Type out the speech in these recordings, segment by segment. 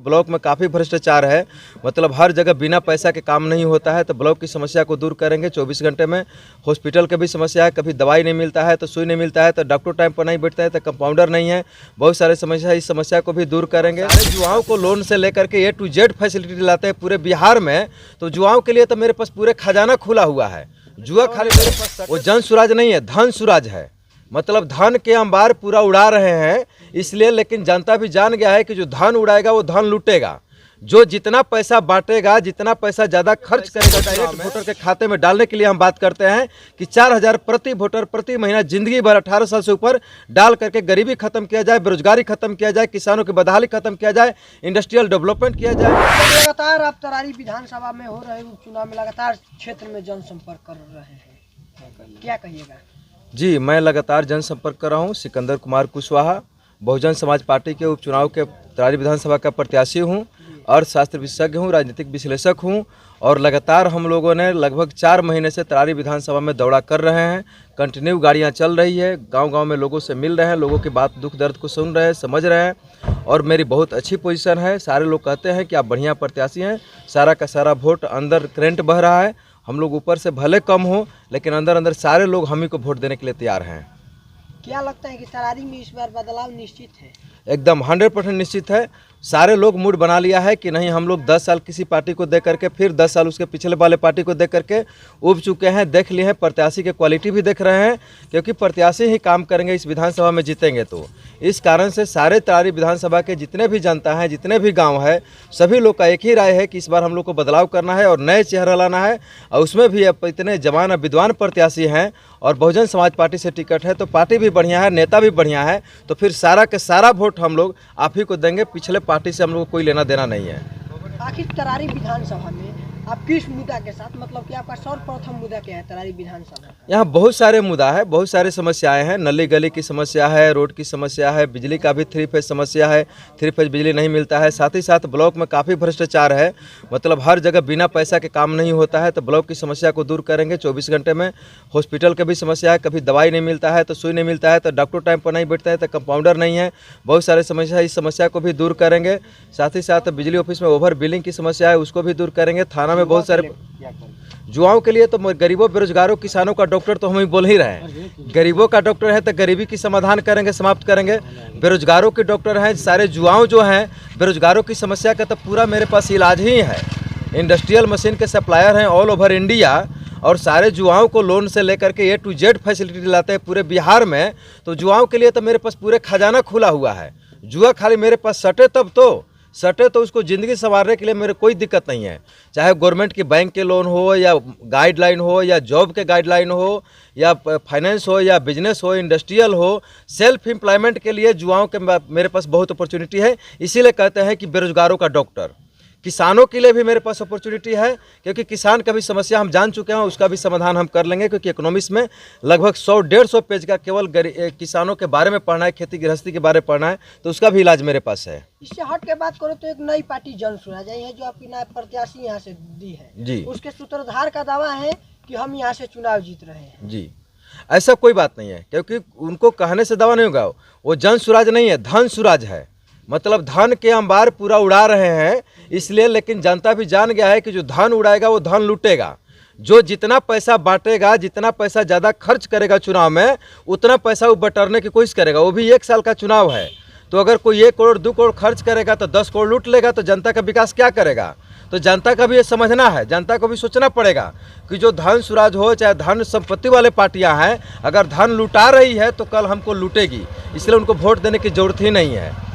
Block में काफ़ी भ्रष्टाचार है, मतलब हर जगह बिना पैसा के काम नहीं होता है। तो ब्लॉक की समस्या को दूर करेंगे 24 घंटे में। हॉस्पिटल की भी समस्या है, कभी दवाई नहीं मिलता है तो सुई नहीं मिलता है, तो डॉक्टर टाइम पर नहीं बैठता है, तो कंपाउंडर नहीं है, बहुत सारे समस्या है। इस समस्या को भी दूर करेंगे। सारे युवाओं को लोन से लेकर के A to Z फैसिलिटी दिलाते हैं पूरे बिहार में। तो युवाओं के लिए तो मेरे पास पूरे खजाना खुला हुआ है। जुआ खाली मेरे पास वो जन सुराज नहीं है, धन सुराज है। मतलब धन के अंबार पूरा उड़ा रहे हैं इसलिए, लेकिन जनता भी जान गया है कि जो धन उड़ाएगा वो धन लूटेगा। जो जितना पैसा बांटेगा, जितना पैसा ज़्यादा खर्च करेगा डायरेक्ट वोटर के खाते में डालने के लिए हम बात करते हैं कि 4,000 प्रति वोटर प्रति महीना जिंदगी भर 18 साल से ऊपर डाल करके गरीबी खत्म किया जाए, बेरोजगारी खत्म किया जाए, किसानों की बदहाली खत्म किया जाए, इंडस्ट्रियल डेवलपमेंट किया जाए। लगातार आप तरारी विधानसभा में हो रहे उपचुनाव में लगातार क्षेत्र में जनसंपर्क कर रहे हैं, क्या कहिएगा? जी, मैं लगातार जनसंपर्क कर रहा हूँ। सिकंदर कुमार कुशवाहा बहुजन समाज पार्टी के उपचुनाव के तरारी विधानसभा का प्रत्याशी हूँ और शास्त्र विशेषज्ञ हूँ, राजनीतिक विश्लेषक हूँ। और लगातार हम लोगों ने लगभग 4 महीने से तरारी विधानसभा में दौरा कर रहे हैं। कंटिन्यू गाड़ियाँ चल रही है, गांव-गांव में लोगों से मिल रहे हैं, लोगों की बात दुख दर्द को सुन रहे हैं, समझ रहे हैं। और मेरी बहुत अच्छी पोजीशन है। सारे लोग कहते हैं कि आप बढ़िया प्रत्याशी हैं। सारा का सारा वोट अंदर करंट बह रहा है। हम लोग ऊपर से भले कम हो, लेकिन अंदर अंदर सारे लोग हम ही को वोट देने के लिए तैयार हैं। क्या लगता है कि तरारी में इस बार बदलाव निश्चित है? एकदम 100% निश्चित है। सारे लोग मूड बना लिया है कि नहीं, हम लोग 10 साल किसी पार्टी को दे करके फिर 10 साल उसके पिछले वाले पार्टी को दे करके उब चुके हैं, देख लिए हैं। प्रत्याशी के क्वालिटी भी देख रहे हैं, क्योंकि प्रत्याशी ही काम करेंगे, इस विधानसभा में जीतेंगे। तो इस कारण से सारे तरारी विधानसभा के जितने भी जनता हैं, जितने भी गाँव है, सभी लोग का एक ही राय है कि इस बार हम लोग को बदलाव करना है और नए चेहरा लाना है। और उसमें भी अब इतने जवान विद्वान प्रत्याशी हैं और बहुजन समाज पार्टी से टिकट है, तो पार्टी भी बढ़िया है, नेता भी बढ़िया है। तो फिर सारा के सारा वोट हम लोग आप ही को देंगे। पिछले पार्टी से हम लोग को कोई लेना देना नहीं है। आखिर तरारी विधानसभा में आप किस मुद्दा के साथ, मतलब कि आपका सर्वप्रथम मुद्दा क्या है तरारी विधानसभा? यहाँ बहुत सारे मुद्दा है, बहुत सारे समस्याएं हैं। नली गली की समस्या है, रोड की समस्या है, बिजली का भी 3 फेज समस्या है, 3 फेज बिजली नहीं मिलता है। साथ ही साथ ब्लॉक में काफ़ी भ्रष्टाचार है, मतलब हर जगह बिना पैसा के काम नहीं होता है। तो ब्लॉक की समस्या को दूर करेंगे 24 घंटे में। हॉस्पिटल की भी समस्या है, कभी दवाई नहीं मिलता है तो सुई नहीं मिलता है, तो डॉक्टर टाइम पर नहीं बैठता है, तो कंपाउंडर नहीं है, बहुत सारे समस्या है। इस समस्या को भी दूर करेंगे। साथ ही साथ बिजली ऑफिस में ओवर बिलिंग की समस्या है, उसको भी दूर करेंगे। थाना में बहुत सारे युवाओं के लिए तो गरीबों बेरोजगारों किसानों का डॉक्टर तो हम ही बोल ही रहे हैं। गरीबों का डॉक्टर है तो गरीबी की समाधान करेंगे, समाप्त करेंगे। बेरोजगारों के डॉक्टर हैं, सारे युवाओं जो हैं बेरोजगारों की समस्या का तो पूरा मेरे पास इलाज ही है। इंडस्ट्रियल मशीन के सप्लायर हैं ऑल ओवर इंडिया, और सारे युवाओं को लोन से लेकर के A to Z फैसिलिटी दिलाते हैं पूरे बिहार में। तो युवाओं के लिए तो मेरे पास पूरे खजाना खुला हुआ है। जुआ खाली मेरे पास सटे तो उसको ज़िंदगी संवारने के लिए मेरे कोई दिक्कत नहीं है। चाहे गवर्नमेंट की बैंक के लोन हो, या गाइडलाइन हो, या जॉब के गाइडलाइन हो, या फाइनेंस हो, या बिजनेस हो, इंडस्ट्रियल हो, सेल्फ एम्प्लॉयमेंट के लिए युवाओं के मेरे पास बहुत अपॉर्चुनिटी है। इसीलिए कहते हैं कि बेरोजगारों का डॉक्टर। किसानों के लिए भी मेरे पास अपॉर्चुनिटी है, क्योंकि किसान का भी समस्या हम जान चुके हैं, उसका भी समाधान हम कर लेंगे। क्योंकि इकोनॉमिक्स में लगभग 100-150 पेज का केवल किसानों के बारे में पढ़ना है, खेती गृहस्थी के बारे में पढ़ना है, तो उसका भी इलाज मेरे पास है। इससे हट के बात करो तो एक नई पार्टी जन सुराज है, जो आपकी नए प्रत्याशी यहाँ से दी है जी, उसके सूत्रधार का दावा है कि हम यहाँ से चुनाव जीत रहे हैं। जी, ऐसा कोई बात नहीं है, क्योंकि उनको कहने से दावा नहीं होगा। वो जन सुराज नहीं है, धन सुराज है। मतलब धन के अंबार पूरा उड़ा रहे हैं इसलिए, लेकिन जनता भी जान गया है कि जो धन उड़ाएगा वो धन लूटेगा। जो जितना पैसा बांटेगा, जितना पैसा ज़्यादा खर्च करेगा चुनाव में, उतना पैसा वो बटरने की कोशिश करेगा। वो भी 1 साल का चुनाव है, तो अगर कोई 1 करोड़ 2 करोड़ खर्च करेगा तो 10 करोड़ लूट लेगा, तो जनता का विकास क्या करेगा? तो जनता का भी ये समझना है, जनता को भी सोचना पड़ेगा कि जो धन सुराज हो, चाहे धन संपत्ति वाले पार्टियां हैं, अगर धन लुटा रही है तो कल हमको लूटेगी। इसलिए उनको वोट देने की जरूरत ही नहीं है।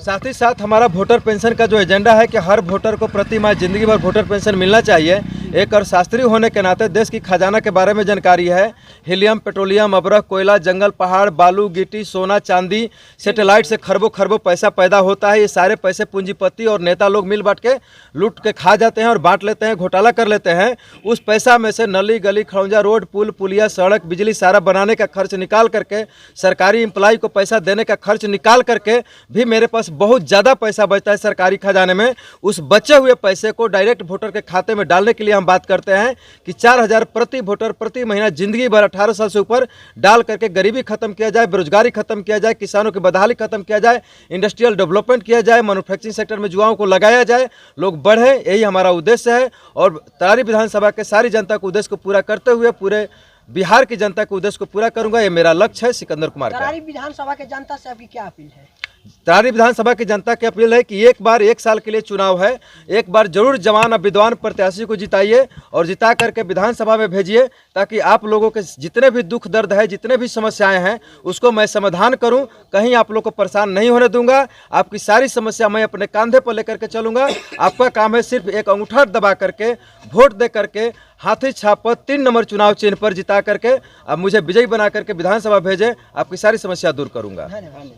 साथ ही साथ हमारा वोटर पेंशन का जो एजेंडा है कि हर वोटर को प्रति माह जिंदगी भर वोटर पेंशन मिलना चाहिए। एक अर्थशास्त्री होने के नाते देश की खजाना के बारे में जानकारी है। हीलियम, पेट्रोलियम, अबरख, कोयला, जंगल, पहाड़, बालू, गिट्टी, सोना, चांदी, सैटेलाइट से खरबों खरबों पैसा पैदा होता है। ये सारे पैसे पूंजीपति और नेता लोग मिल बांट के लूट के खा जाते हैं और बांट लेते हैं, घोटाला कर लेते हैं। उस पैसा में से नली गली, खड़ौजा, रोड, पुल, पुलिया, सड़क, बिजली सारा बनाने का खर्च निकाल करके, सरकारी एम्प्लॉय को पैसा देने का खर्च निकाल करके भी मेरे पास बहुत ज़्यादा पैसा बचता है सरकारी खजाने में। उस बचे हुए पैसे को डायरेक्ट वोटर के खाते में डालने के लिए हम हम बात करते हैं कि 4,000 प्रति वोटर प्रति महीना जिंदगी भर 18 साल से ऊपर डाल करके गरीबी खत्म किया जाए, बेरोजगारी खत्म किया जाए, किसानों की बदहाली खत्म किया जाए, इंडस्ट्रियल डेवलपमेंट किया जाए, मैन्युफैक्चरिंग सेक्टर में युवाओं को लगाया जाए, लोग बढ़े, यही हमारा उद्देश्य है। और तरारी विधानसभा के सारी जनता को उद्देश्य को पूरा करते हुए पूरे बिहार की जनता के उद्देश्य को पूरा करूंगा, ये मेरा लक्ष्य है सिकंदर कुमार का। तरारी विधानसभा के जनता से आपकी क्या अपील है? तरारी विधानसभा की जनता की अपील है कि एक बार 1 साल के लिए चुनाव है, एक बार जरूर जवान और विद्वान प्रत्याशी को जिताइए और जिता करके विधानसभा में भेजिए, ताकि आप लोगों के जितने भी दुख दर्द है, जितने भी समस्याएं हैं, उसको मैं समाधान करूं। कहीं आप लोग को परेशान नहीं होने दूंगा। आपकी सारी समस्या मैं अपने कंधे पर लेकर के चलूंगा। आपका काम है सिर्फ एक अंगूठा दबा करके वोट दे करके हाथी छाप पर 3 नंबर चुनाव चिन्ह पर जिता करके अब मुझे विजयी बना करके विधानसभा भेजें। आपकी सारी समस्या दूर करूंगा। धन्यवाद।